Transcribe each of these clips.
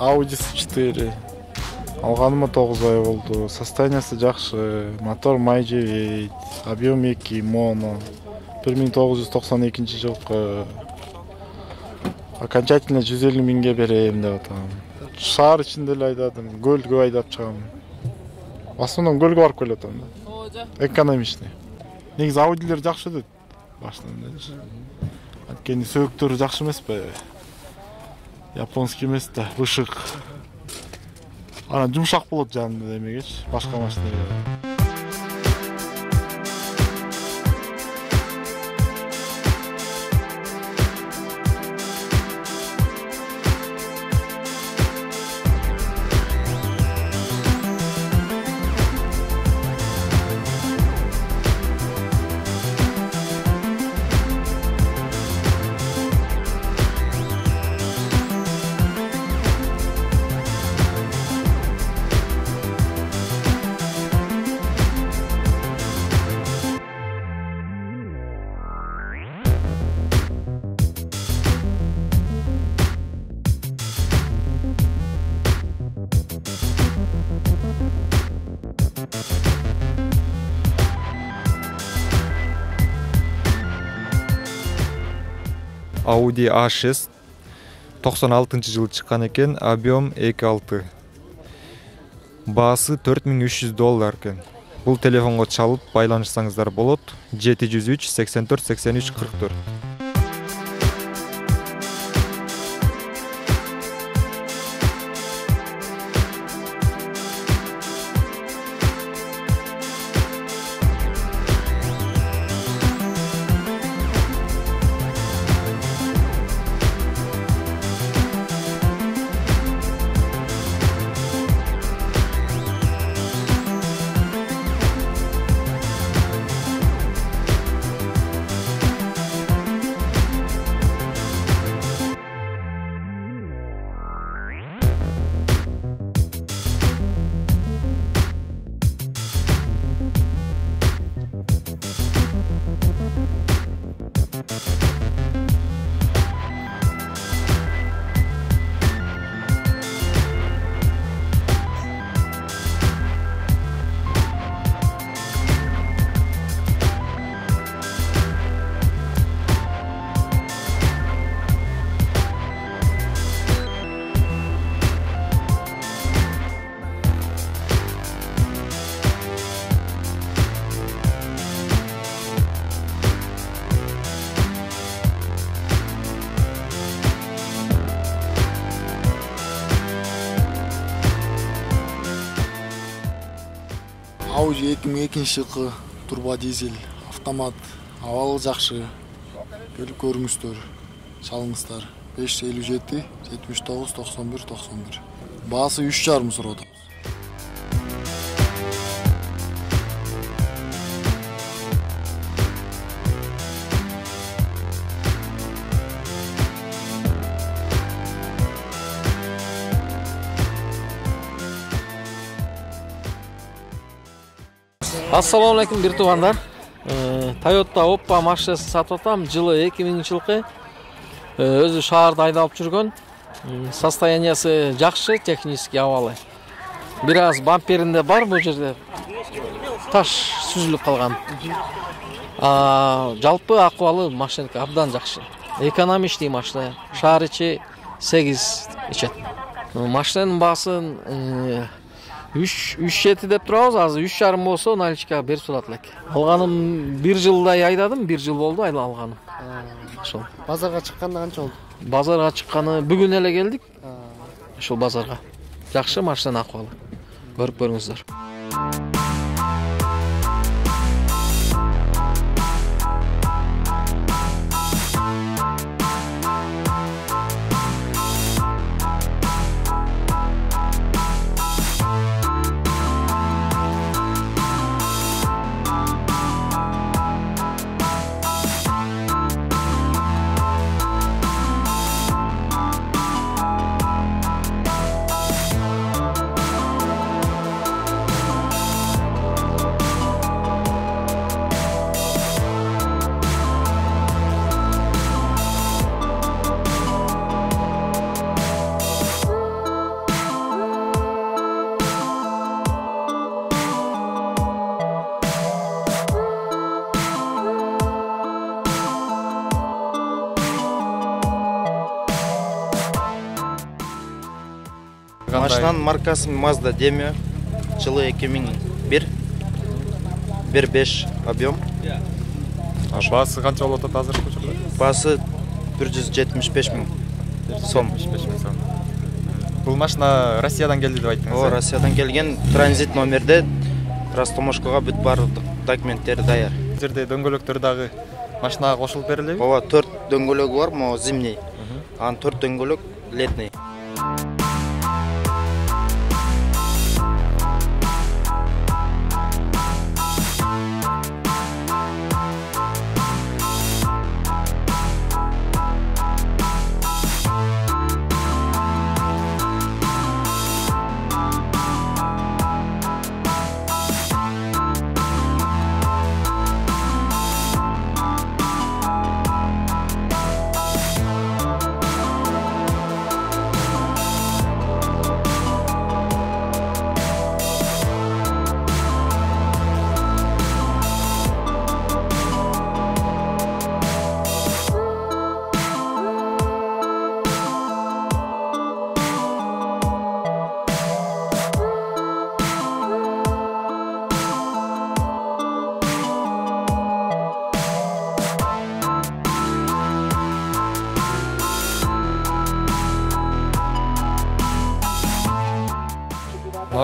Audi 4. Алганыма 9 ай болду. Состояниясы жакшы. Мотор май жебейт. Объем 2 моно. 1992 жылкы. Окончательно 150 миңге берем деп атам. Шаар ичинде эле айдадым. Көлгө айдап чыгам. В основном көлгө барып келатам да. Экономичный. Негизи Audилер жакшы дейт. Башынан эле. Анткени сөөгтөрү жакшы эмеспи? Японский эмес да, бышык. Анан жумшак болот жанында демегечи, башка машиналар. Audi A6 96-жылы чыккан экен, объем 2.6. Баасы $4300 экен. Бул телефонго чалып байланышсаңыздар болот. 703 84 83 44. Audi 2002 жылкы турбо дизель, автомат, абалы жакшы. Келип көрүңүздөр, чалыңыздар. 557 79 91 91. Баасы 3,5 сот. Ассаламу алейкум, бир туугандар. Toyota Oppa машинасын сатып атам. Жылы 2000 жылкы. Өзү шаарда айдалып жүргөн. Состояниясы жакшы, технически абалы. Бир аз бамперинде бар бул жерде. Таш сүзүлүп калган. Жалпы акыбалы машинка абдан жакшы. Экономичный машина. Шаар ичи 8 ичет. Машинанын баасын 3,7 деп турабыз, азыр 3,5 болсо наличка берип турат элек. Алганым 1 жылдай айдадым, 1 жыл болду алганым. Ошол. Базарга чыкканда канча болду? Базарга чыкканы бүгүн эле келдик. Ошол базарга. Жакшы машинанын акыбалы. Көрүп көрүңүздөр. Машинанын маркасы Mazda Demio. Жылы 2001. 1.5 объем. Баасы канча болот атат азыр учурда? Баасы 175 000 сом. 75 000 сом. Бул машина Россиядан келди деп айттыңыз. О, Россиядан келген, транзит номерде. Растомошкага бүт барлык документтери даяр. Жерде дөңгөлөктөр дагы машинага кошулуп берилеби? Ооба, 4 дөңгөлөгү бар, могу зимний. Анын 4 дөңгөлөк летний.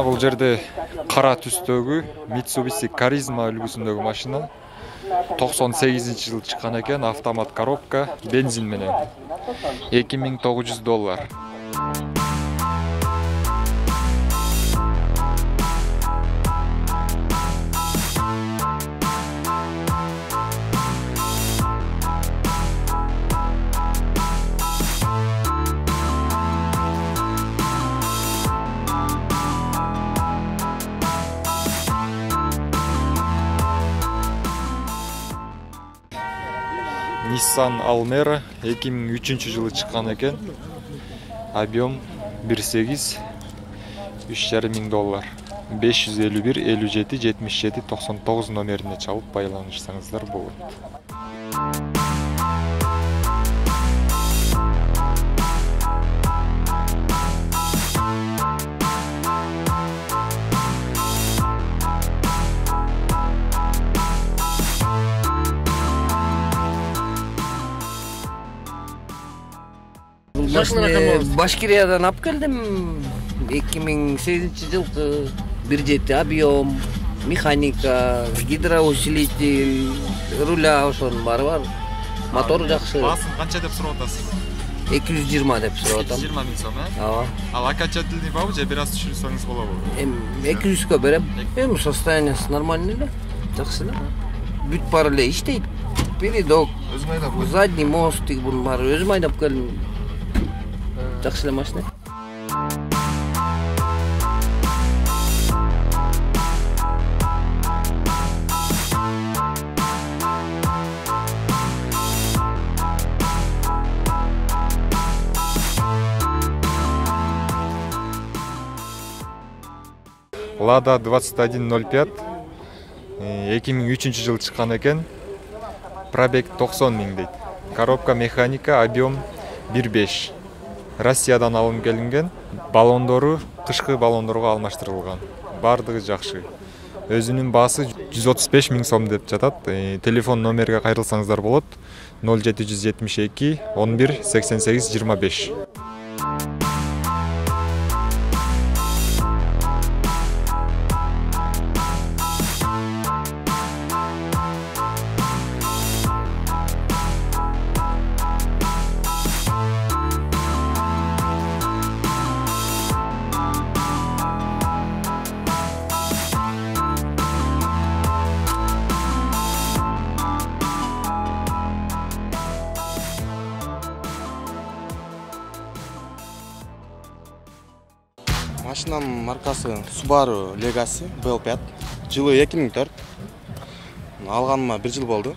Бул жерде кара түстөгү Mitsubishi Charisma үлгүсүндөгү машина 98-жылы чыккан экен, автомат коробка, бензин менен. $2900. Nissan Almera 2003-жылы чыккан экен. Объем 1.8, $3.500. 551 57 77 99 номерине чалып байланышсаңыздар болот. Башкириядан алып келдим. 2008-жылкы 1.7 объем, механика, гидроусилитель, руля ошонун баары бар. Мотор жакшы. Баасын канча деп сурап атасыз? 220 деп сурап атам. 220 000 сом, Ооба. Ал окончательный бабы же бир аз түшүрсөңүз болобу? 200кө берем. Состояниясы нормальный эле, жакшы эле. Бүт баары эле иштейт. Передок, задний мост, бунун баары өзүм айдап келдим. Жакшы эле машина. Lada 2105 2003-жылы чыккан экен. Пробег 90 000 дейт. Коробка механика, объем 1.5. Россиядан алынып келинген. Баллондору кышкы баллондорго алмаштырылган. Бардыгы жакшы. Өзүнүн баасы 135 000 сом деп жатат. Телефон номерге кайрылсаңыздар болот. 0772 11 88 25. Машинанын маркасы Subaru Legacy BL5. Жылы 2004. Алганыма 1 жыл болду.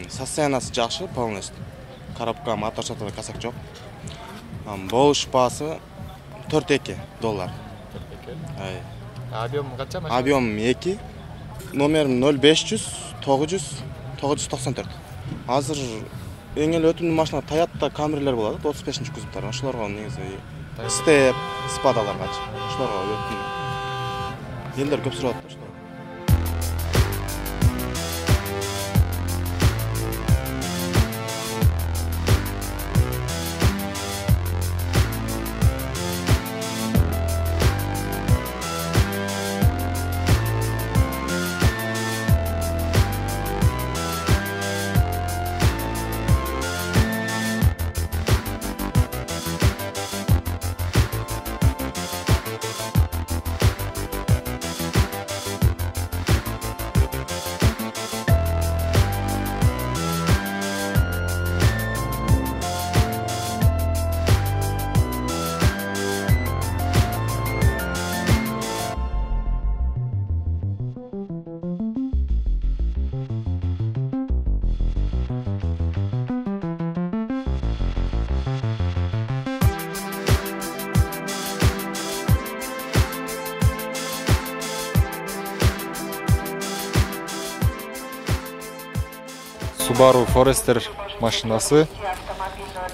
Состояниясы жакшы, полностью. Коробка, мотор шатыры, касак жок. Болуш баасы $4.2. Объем канча машина? Объем 2. Номерим 0500 900 994. Азыр эң эле өтүмдүү машина Toyota Camry'лер болот, 35-күзүптөр. Ошолорго негизи степ, спадаларгачы. Ушуларга өттүм. Элдер көп сурап атты. Subaru Forester машинасы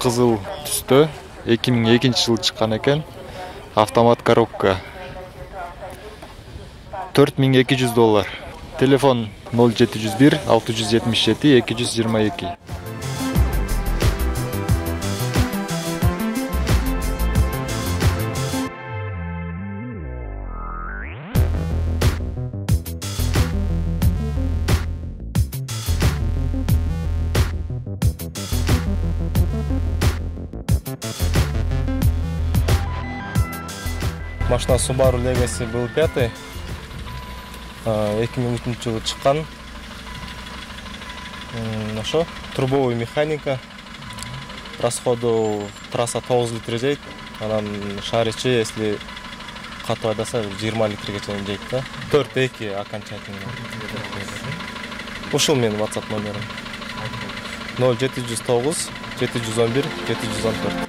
кызыл түстө 2002-жылы чыккан экен. Автомат коробка. $4200. Телефон 0701 677 222. Машина Subaru Legacy был 5. 2003 жылы чыккан. Ошо турбовый механика. Расходу трасса 9 литр жейт. Анан шаар ичи, если катуу айдаса 20 литрге чейин жейт да. 4-2 окончательно. Ушул менин WhatsApp номерим. 0709 711 714.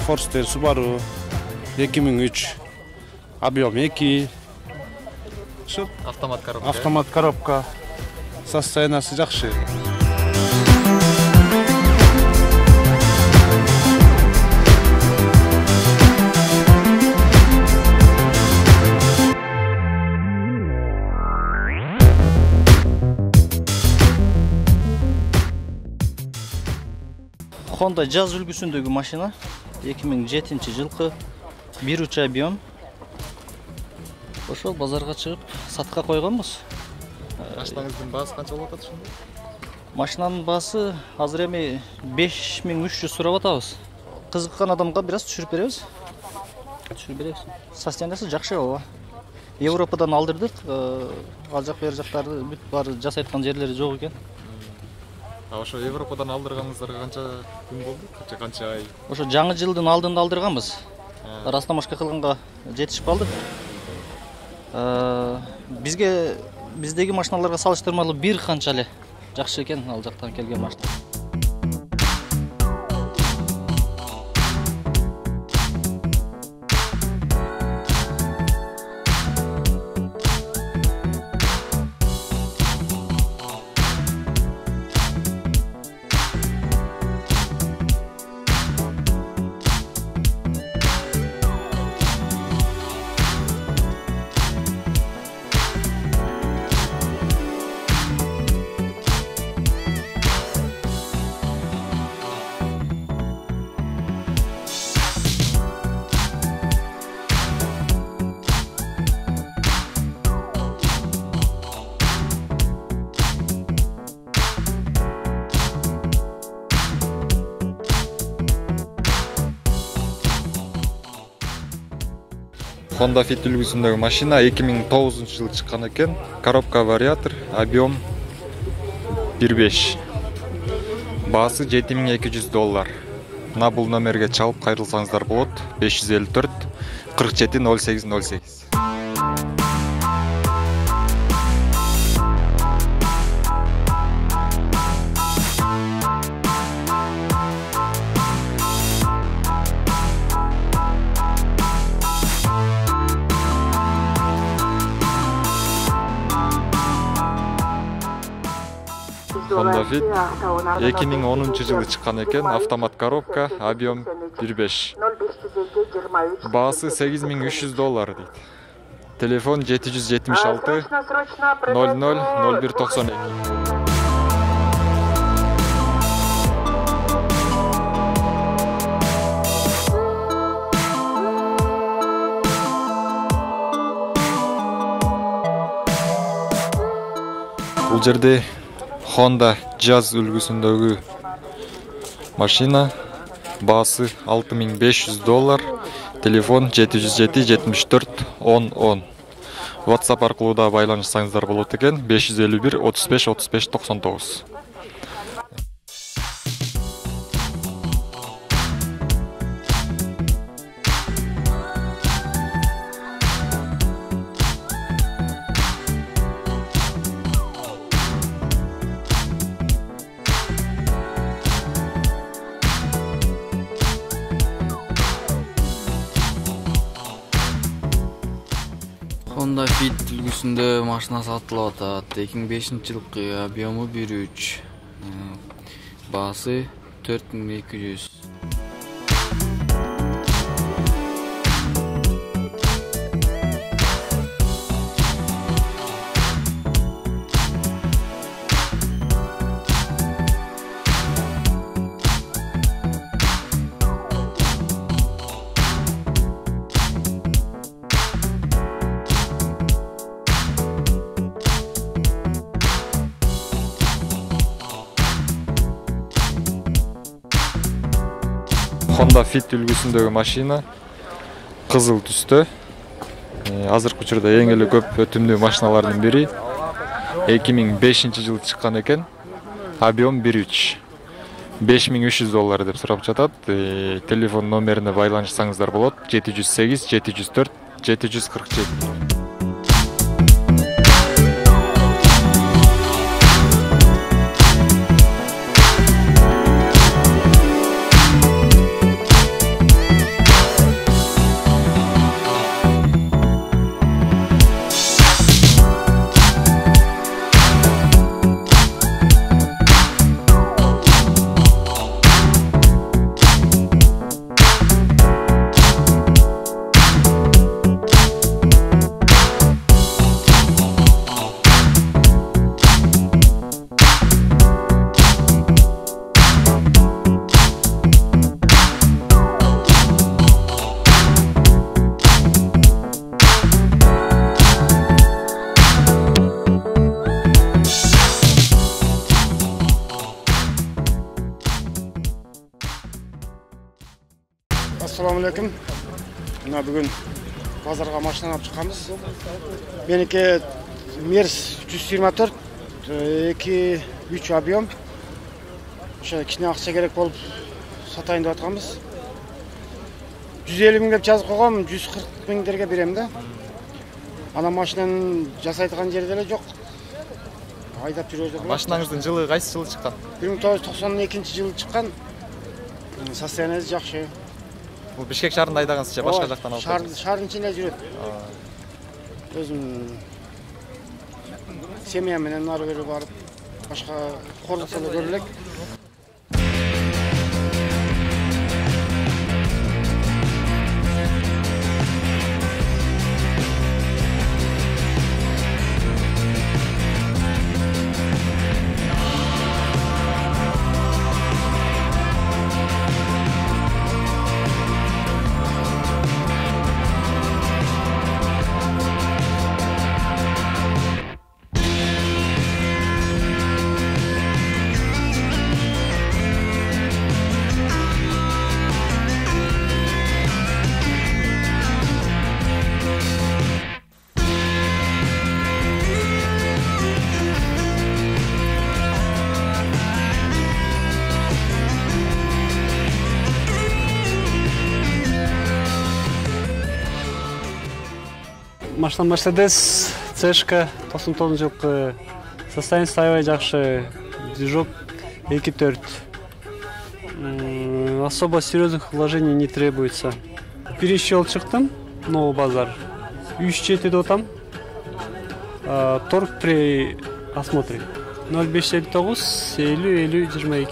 Forester Subaru 2003. Объем 2. Автомат коробка. Автомат коробка. Состояниясы жакшы. Honda Jazz үлгүсүндөгү машина 2007-жылкы 1.3 объем. Ошол базарга чыгып сатка койгонбуз. Машинаңыздын баасы канча болуп атат ошондо? Машинанын баасы азыр эми 5300 сурап атабыз. Кызыккан адамга бир аз түшүрүп беребиз. Состояниясы жакшы ооба. Европадан алдырдык. Ал жак бер жактарды бүт баары жасайткан жерлери жок экен. Ошо Европадан алдырганыңыздарга канча күн болду? Канча ай? Ошо жаңы жылдын алдында алдырганбыз. Растамашка кылганга жетишип калдык. Биздеги машиналарга салыштырмалуу бир канча эле жакшы экен ал жактан келген машина. Honda Fit үлгүсүндөгү машина 2009-жылы чыккан экен. Коробка вариатор, объем 1.5. Баасы $7200. Мына бул номерге чалып кайрылсаңыздар болот. 554 47 08 08. Honda Fit 2010-жылы чыккан экен. Автомат коробка, объем 1.5. Баасы $8300 дейт. Телефон 776 00 01 92. Бул жерде Honda Jazz үлгүсүндөгү машина, баасы $6500, телефон 707 74 10 10. WhatsApp аркылуу да байланышсаңыздар болот экен. 551 35 35 99. Honda Fit үлгүсүндө машина сатылып атат. 2005-жылкы, объему 1.3. Баасы 4200. Honda Fit үлгүсүндөгү машина кызыл түстө. Азыркы учурда эң эле көп өтүмдүү машиналардын бири. 2005-жылы чыккан экен. Объем 1.3. $5300 деп сурап жатат. Телефон номерине байланышсаңыздар болот. 708 704 747. Assalamu alaikum. Mына бүгүн базарга машина алып чыкканбыз. Меники Мерс 124 2.3 объем. Ошо кичине акча керек болуп сатайын деп атканбыз. 150 миң деп жазып койгом, 140 миңдерге берем да. Ана машинаны жасайтган жерде эле жок. Айдап жүрөбүз. Машинаңыздын жылы кайсы жылы чыккан? 1992-жылы чыккан. Состояниясы жакшы. Бул Бишкек шаарында айдагансыз же башка жактан алып? Шаардын ичинде жүрөт. Өзүм семья менен ары бери барып, башка кордукта да көрө элек. Машина Mercedes CSH 99 жылкы. Состояние аябай жакшы. Движок 2.4. Особо серьезных вложений не требуется. Биринчи жолу чыктым, Новый базар. 3-7 отам. Торг при осмотре. 0559 50 50 22.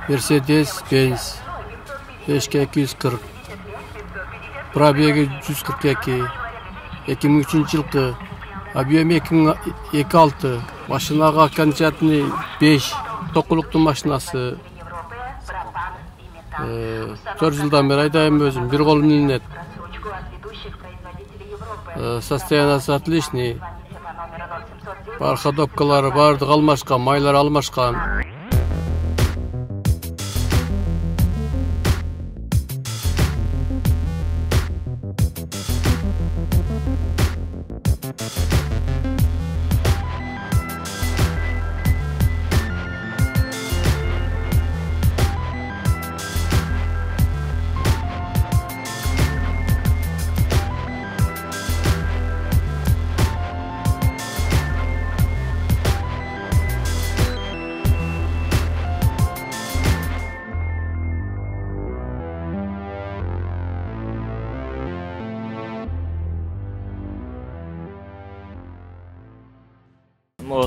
Mercedes-Benz 5240 пробеги 142 2003 жылкы объем 2.6 машинага окончательный 5 токулуктуу машинасы 4 жылдан бери айдайм өзүм бир колум илинет состояниясы отличный бар ходовкалары баардыгы алмашкан майлар алмашкан.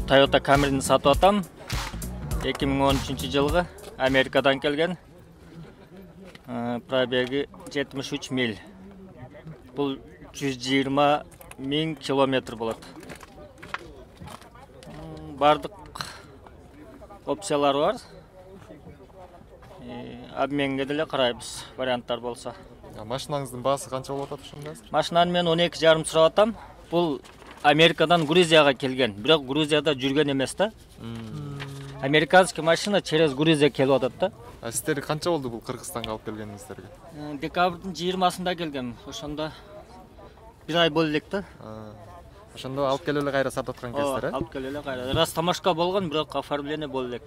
Toyota Camry'ni сатып атам. 2013 жылғы Америкадан келген. Пробеги 73 миль. Бұл 120 000 километр болады. Бардық опциялар бар. Обменге деле карайбыз, варианттар болса. Машинаңыздын баасы канча болуп атат ошондо? Машинаны мен 12,5 сурап атам. Бұл Америкадан Грузияга келген, бирок Грузияда жүрген эмес да. Американский машина через Грузия келип атат да. Сиздер канча болду бул Кыргызстанга алып келгениңиздерге? Декабрдын 20-сында келгем. Ошондо бир ай болду элек да. Ошондо алып келип эле кайра сатып аткан кездер, Алып келип эле кайра. Раз тамашка болгон, бирок оформление болду элек.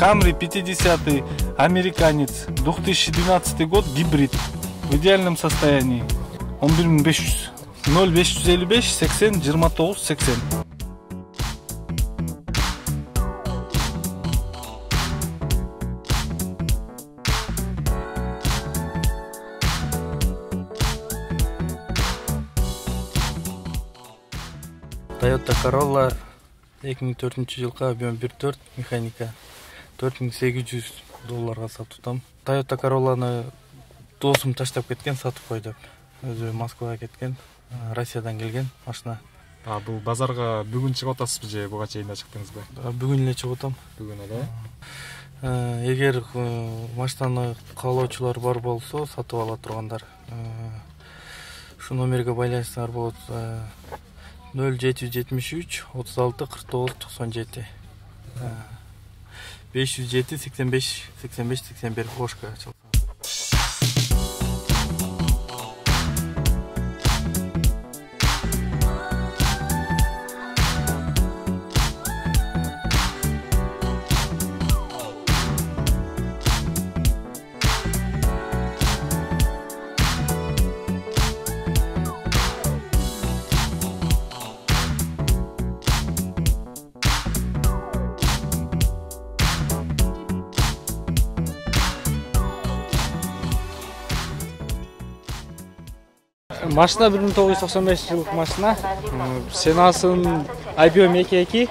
Camry 50-й, американец, 2012 год, гибрид, в идеальном состоянии. 11500, 0555 80 29 80. Toyota Corolla 2004 жылкы объем 1.4 механика. $4800 сатып атам. Toyota Corolla'ны досум таштап кеткен, сатып кой деп. Өзү Москвага кеткен, Россиядан келген машина. Бул базарга бүгүн чыгып атасызбы же буга чейин да чыктыңызбы? Бүгүн эле чыгып атам. Бүгүн эле. Эгер машинаны каалоочулар бар болсо, сатып ала тургандар, ушу номерге байланыштыңар болот. 0773 36 49 97 507 85 85 81 Ошко ачылды. Машина 1995 жылдык машина. Сенасын объем 2.2,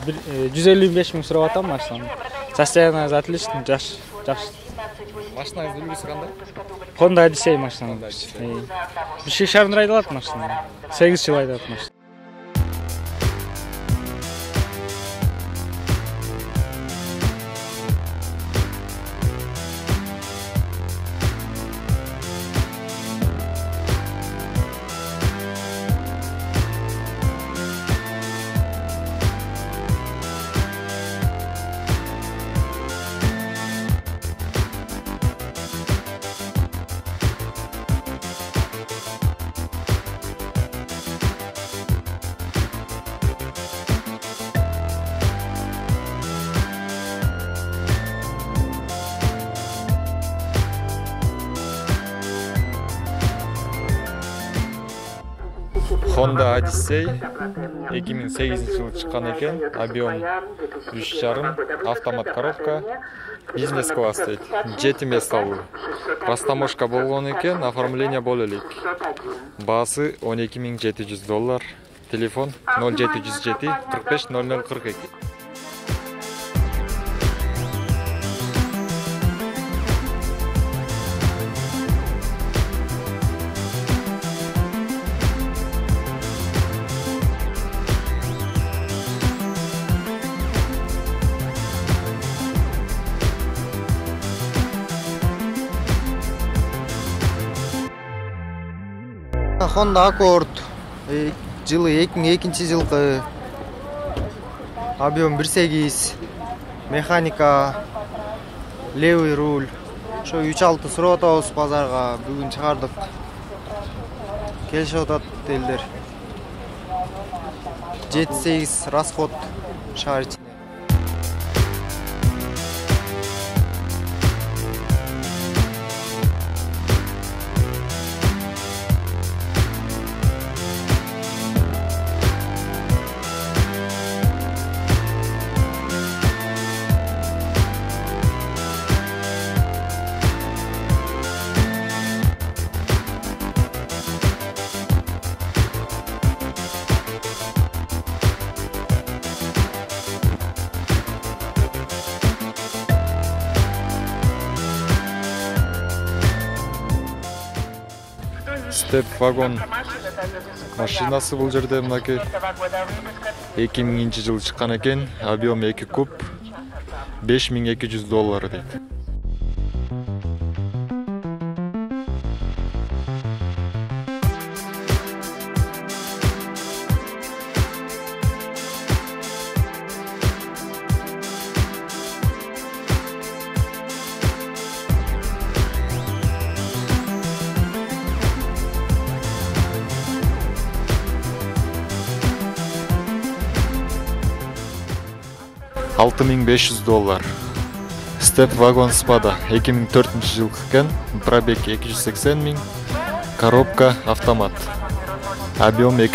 155 миң сурап атам машинаны. Состояние отлично, жакшы. Машинаңыздын үлгүсү кандай? Honda Odyssey машина. Бир шишарын айдалат машина. 8 жыл айдалат машина. Honda Odyssey 2008-жылы чыккан экен, объем 3,5, автомат коробка, бизнес класс дейт, 7 месталуу. Растаможка болгон экен, оформление боло элек. Баасы $12,700, телефон 0707 45 0042. Honda Accord жылы 2002-жылкы, объем 1.8, механика, левый руль. Ошо 3.6 сурап атабыз базарга, бүгүн чыгардык. Келишип атат элдер. 7-8 расход шаар ичинде. Step Wagon машинасы бул жерде мынакей 2000-жылы чыккан экен, объем 2 куб, $5200 дейт. $6500. Step Wagon Spada 2004-жылкы экен, пробег 280 000, коробка автомат, объем 2